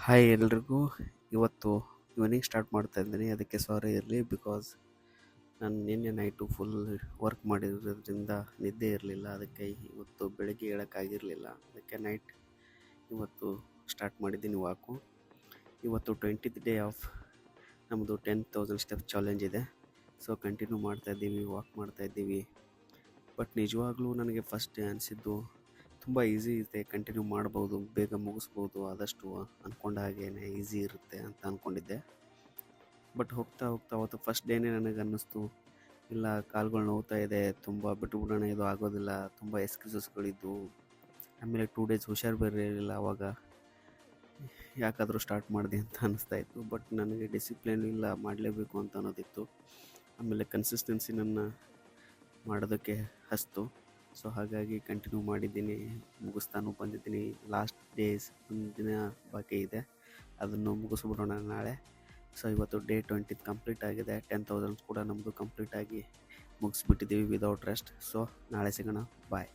Hi ಎಲ್ರಿಗೂ. ಇವತ್ತು evening start ಮಾಡ್ತಾ ಇದ್ದೀನಿ, ಅದಕ್ಕೆ ಸಾರಿ ಇರಲಿ. ಬಿಕಾಸ್ ನಾನು ನಿನ್ನೆ ನೈಟು ಫುಲ್ ವರ್ಕ್ ಮಾಡಿರೋದ್ರಿಂದ ನಿದ್ದೆ ಇರಲಿಲ್ಲ. ಅದಕ್ಕೆ ಇವತ್ತು ಬೆಳಗ್ಗೆ ಹೇಳೋಕ್ಕಾಗಿರಲಿಲ್ಲ. ಅದಕ್ಕೆ ನೈಟ್ ಇವತ್ತು ಸ್ಟಾರ್ಟ್ ಮಾಡಿದ್ದೀನಿ ವಾಕು. ಇವತ್ತು 20th ಡೇ ಆಫ್ ನಮ್ಮದು 10,000 ಸ್ಟೆಪ್ ಚಾಲೆಂಜ್ ಇದೆ. ಸೊ ಕಂಟಿನ್ಯೂ ಮಾಡ್ತಾಯಿದ್ದೀವಿ, ವಾಕ್ ಮಾಡ್ತಾಯಿದ್ದೀವಿ. ಬಟ್ ನಿಜವಾಗ್ಲೂ ನನಗೆ ಫಸ್ಟ್ ಡೇ ಅನಿಸಿದ್ದು ತುಂಬ ಈಸಿ ಇದೆ, ಕಂಟಿನ್ಯೂ ಮಾಡ್ಬೋದು, ಬೇಗ ಮುಗಿಸ್ಬೋದು, ಆದಷ್ಟು ಅಂದ್ಕೊಂಡ ಹಾಗೇ ಈಸಿ ಇರುತ್ತೆ ಅಂತ ಅಂದ್ಕೊಂಡಿದ್ದೆ. ಬಟ್ ಹೋಗ್ತಾ ಹೋಗ್ತಾ ಅವತ್ತು ಫಸ್ಟ್ ಡೇನೇ ನನಗೆ ಅನ್ನಿಸ್ತು, ಇಲ್ಲ ಕಾಲುಗಳು ನೋವ್ತಾ ಇದೆ, ತುಂಬ ಬಿಟ್ಟುಬಿಡೋಣ, ಇದು ಆಗೋದಿಲ್ಲ, ತುಂಬ ಎಕ್ಸ್ಕ್ಯೂಸಸ್ಗಳಿದ್ದು. ಆಮೇಲೆ 2 ಡೇಸ್ ಹುಷಾರು ಬೇರೆ ಇರಲಿಲ್ಲ, ಆವಾಗ ಯಾಕಾದರೂ ಸ್ಟಾರ್ಟ್ ಮಾಡಿದೆ ಅಂತ ಅನ್ನಿಸ್ತಾ ಇತ್ತು. ಬಟ್ ನನಗೆ ಡಿಸಿಪ್ಲಿನ್ ಇಲ್ಲ, ಮಾಡಲೇಬೇಕು ಅಂತ ಅನ್ನೋದಿತ್ತು. ಆಮೇಲೆ ಕನ್ಸಿಸ್ಟೆನ್ಸಿ ನನ್ನ ಮಾಡೋದಕ್ಕೆ ಹಸ್ತು. ಸೊ ಹಾಗಾಗಿ ಕಂಟಿನ್ಯೂ ಮಾಡಿದ್ದೀನಿ, ಮುಗಿಸ್ತಾನು ಬಂದಿದ್ದೀನಿ. ಲಾಸ್ಟ್ ಡೇಸ್ ಒಂದು ದಿನ ಬಾಕಿ ಇದೆ, ಅದನ್ನು ಮುಗಿಸ್ಬಿಡೋಣ ನಾಳೆ. ಸೊ ಇವತ್ತು ಡೇ 20 ಕಂಪ್ಲೀಟ್ ಆಗಿದೆ. 10,000 ಕೂಡ ನಮ್ಮದು ಕಂಪ್ಲೀಟಾಗಿ ಮುಗಿಸ್ಬಿಟ್ಟಿದ್ದೀವಿ ವಿದೌಟ್ ರೆಸ್ಟ್. ಸೊ ನಾಳೆ ಸಿಗೋಣ, ಬಾಯ್.